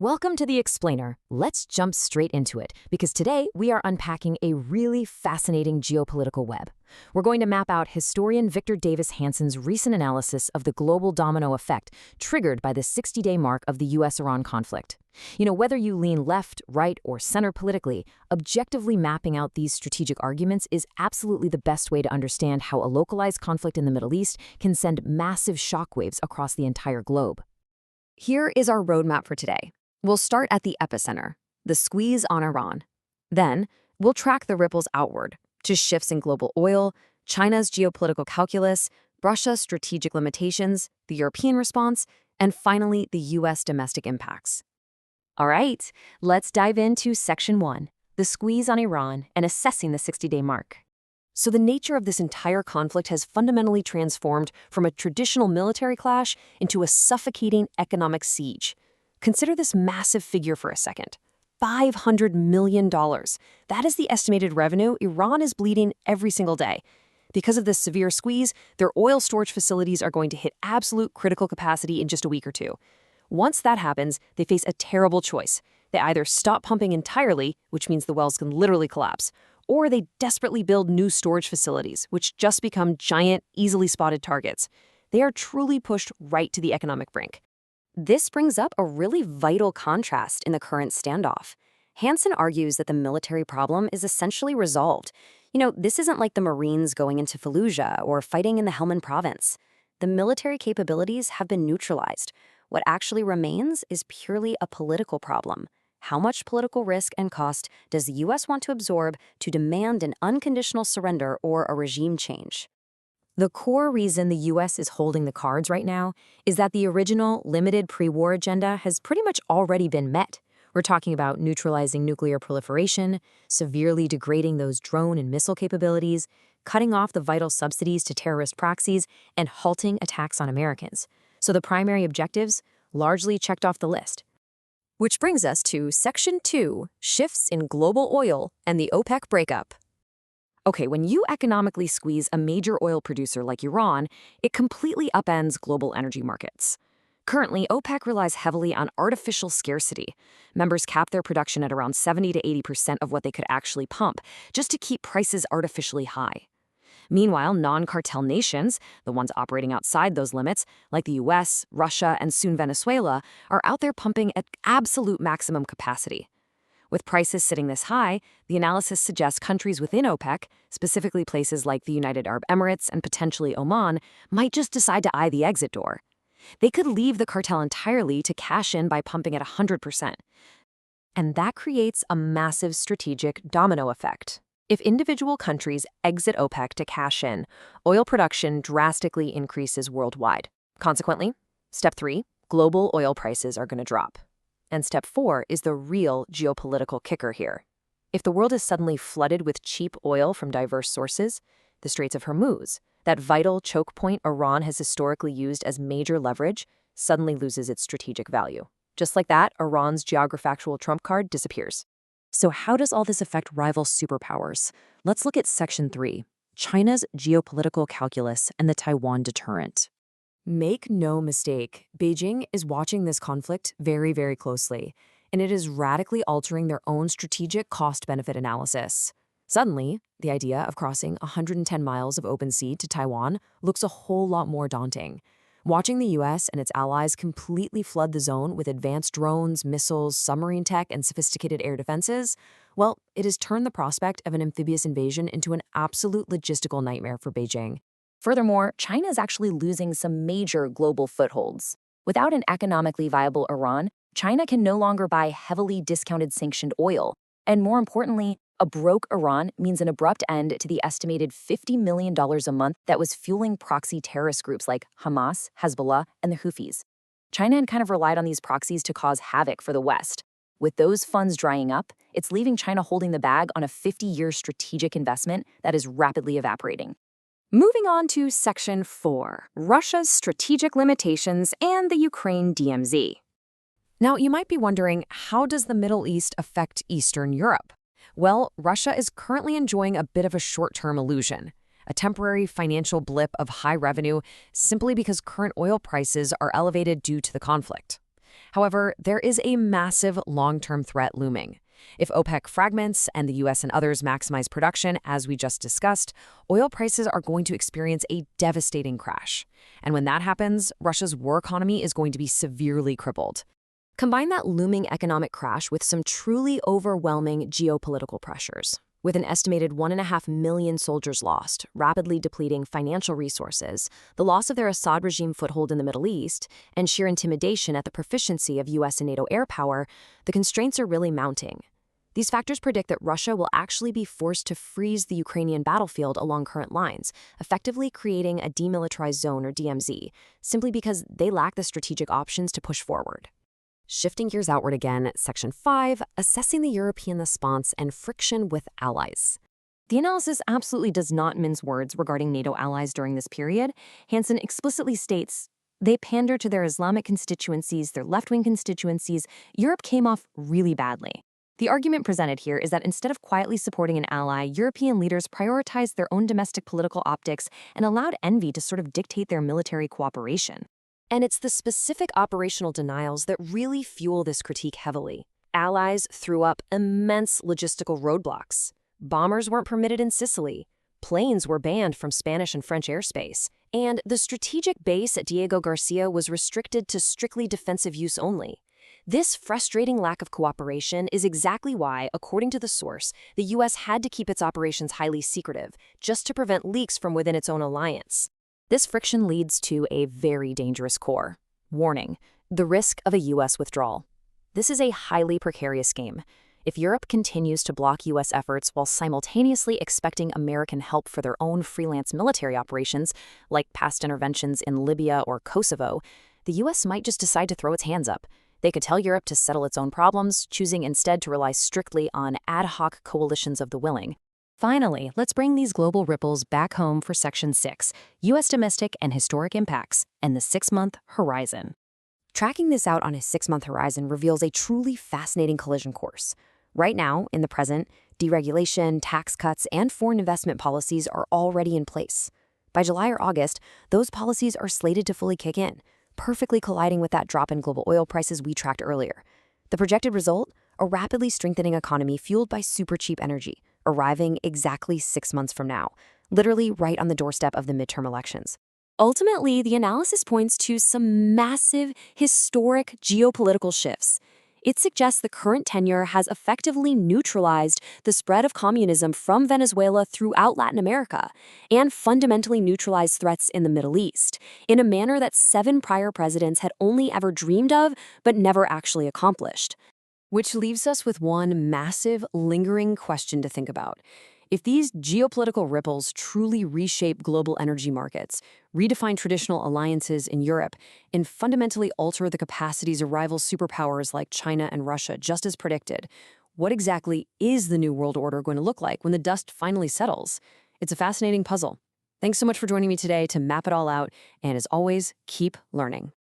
Welcome to The Explainer. Let's jump straight into it, because today we are unpacking a really fascinating geopolitical web. We're going to map out historian Victor Davis Hanson's recent analysis of the global domino effect triggered by the 60-day mark of the US-Iran conflict. Whether you lean left, right, or center politically, objectively mapping out these strategic arguments is absolutely the best way to understand how a localized conflict in the Middle East can send massive shockwaves across the entire globe. Here is our roadmap for today. We'll start at the epicenter, the squeeze on Iran. Then, we'll track the ripples outward to shifts in global oil, China's geopolitical calculus, Russia's strategic limitations, the European response, and finally, the U.S. domestic impacts. All right, let's dive into Section 1, the squeeze on Iran and assessing the 60-day mark. So the nature of this entire conflict has fundamentally transformed from a traditional military clash into a suffocating economic siege. Consider this massive figure for a second. $500 million. That is the estimated revenue Iran is bleeding every single day. Because of this severe squeeze, their oil storage facilities are going to hit absolute critical capacity in just a week or two. Once that happens, they face a terrible choice. They either stop pumping entirely, which means the wells can literally collapse, or they desperately build new storage facilities, which just become giant, easily spotted targets. They are truly pushed right to the economic brink. This brings up a really vital contrast in the current standoff. Hanson argues that the military problem is essentially resolved. This isn't like the Marines going into Fallujah or fighting in the Helmand province. The military capabilities have been neutralized. What actually remains is purely a political problem. How much political risk and cost does the U.S. want to absorb to demand an unconditional surrender or a regime change? The core reason the U.S. is holding the cards right now is that the original, limited pre-war agenda has pretty much already been met. We're talking about neutralizing nuclear proliferation, severely degrading those drone and missile capabilities, cutting off the vital subsidies to terrorist proxies, and halting attacks on Americans. So the primary objectives largely checked off the list. Which brings us to Section 2, shifts in global oil and the OPEC breakup. Okay, when you economically squeeze a major oil producer like Iran, it completely upends global energy markets. Currently, OPEC relies heavily on artificial scarcity. Members cap their production at around 70 to 80% of what they could actually pump, just to keep prices artificially high. Meanwhile, non-cartel nations, the ones operating outside those limits, like the US, Russia, and soon Venezuela, are out there pumping at absolute maximum capacity. With prices sitting this high, the analysis suggests countries within OPEC, specifically places like the United Arab Emirates and potentially Oman, might just decide to eye the exit door. They could leave the cartel entirely to cash in by pumping at 100%. And that creates a massive strategic domino effect. If individual countries exit OPEC to cash in, oil production drastically increases worldwide. Consequently, Step 3, global oil prices are going to drop. And Step 4 is the real geopolitical kicker here. If the world is suddenly flooded with cheap oil from diverse sources, the Straits of Hormuz, that vital choke point Iran has historically used as major leverage, suddenly loses its strategic value. Just like that, Iran's geographical trump card disappears. So how does all this affect rival superpowers? Let's look at Section 3, China's geopolitical calculus and the Taiwan deterrent. Make no mistake, Beijing is watching this conflict very, very closely, and it is radically altering their own strategic cost-benefit analysis. Suddenly, the idea of crossing 110 miles of open sea to Taiwan looks a whole lot more daunting. Watching the U.S. and its allies completely flood the zone with advanced drones, missiles, submarine tech, and sophisticated air defenses, well, it has turned the prospect of an amphibious invasion into an absolute logistical nightmare for Beijing. Furthermore, China is actually losing some major global footholds. Without an economically viable Iran, China can no longer buy heavily discounted sanctioned oil. And more importantly, a broke Iran means an abrupt end to the estimated $50 million a month that was fueling proxy terrorist groups like Hamas, Hezbollah, and the Houthis. China had kind of relied on these proxies to cause havoc for the West. With those funds drying up, it's leaving China holding the bag on a 50-year strategic investment that is rapidly evaporating. Moving on to Section 4, Russia's strategic limitations and the Ukraine DMZ. Now, you might be wondering, how does the Middle East affect Eastern Europe? Well, Russia is currently enjoying a bit of a short-term illusion, a temporary financial blip of high revenue simply because current oil prices are elevated due to the conflict. However, there is a massive long-term threat looming. If OPEC fragments and the US and others maximize production, as we just discussed, oil prices are going to experience a devastating crash. And when that happens, Russia's war economy is going to be severely crippled. Combine that looming economic crash with some truly overwhelming geopolitical pressures. With an estimated 1.5 million soldiers lost, rapidly depleting financial resources, the loss of their Assad regime foothold in the Middle East, and sheer intimidation at the proficiency of US and NATO air power, the constraints are really mounting. These factors predict that Russia will actually be forced to freeze the Ukrainian battlefield along current lines, effectively creating a demilitarized zone or DMZ, simply because they lack the strategic options to push forward. Shifting gears outward again, Section 5, Assessing the European Response and Friction with Allies. The analysis absolutely does not mince words regarding NATO allies during this period. Hanson explicitly states, they pander to their Islamic constituencies, their left-wing constituencies. Europe came off really badly. The argument presented here is that instead of quietly supporting an ally, European leaders prioritized their own domestic political optics and allowed envy to sort of dictate their military cooperation. And it's the specific operational denials that really fuel this critique heavily. Allies threw up immense logistical roadblocks. Bombers weren't permitted in Sicily. Planes were banned from Spanish and French airspace. And the strategic base at Diego Garcia was restricted to strictly defensive use only. This frustrating lack of cooperation is exactly why, according to the source, the U.S. had to keep its operations highly secretive, just to prevent leaks from within its own alliance. This friction leads to a very dangerous core. Warning: the risk of a U.S. withdrawal. This is a highly precarious game. If Europe continues to block U.S. efforts while simultaneously expecting American help for their own freelance military operations, like past interventions in Libya or Kosovo, the U.S. might just decide to throw its hands up. They could tell Europe to settle its own problems, choosing instead to rely strictly on ad hoc coalitions of the willing. Finally, let's bring these global ripples back home for Section 6, U.S. domestic and historic impacts, and the 6-month horizon. Tracking this out on a 6-month horizon reveals a truly fascinating collision course. Right now, in the present, deregulation, tax cuts, and foreign investment policies are already in place. By July or August, those policies are slated to fully kick in, perfectly colliding with that drop in global oil prices we tracked earlier. The projected result? A rapidly strengthening economy fueled by super cheap energy, arriving exactly 6 months from now, literally right on the doorstep of the midterm elections. Ultimately, the analysis points to some massive, historic geopolitical shifts. It suggests the current tenure has effectively neutralized the spread of communism from Venezuela throughout Latin America and fundamentally neutralized threats in the Middle East in a manner that 7 prior presidents had only ever dreamed of but never actually accomplished. Which leaves us with one massive, lingering question to think about. If these geopolitical ripples truly reshape global energy markets, redefine traditional alliances in Europe, and fundamentally alter the capacities of rival superpowers like China and Russia, just as predicted, what exactly is the new world order going to look like when the dust finally settles? It's a fascinating puzzle. Thanks so much for joining me today to map it all out, and as always, keep learning.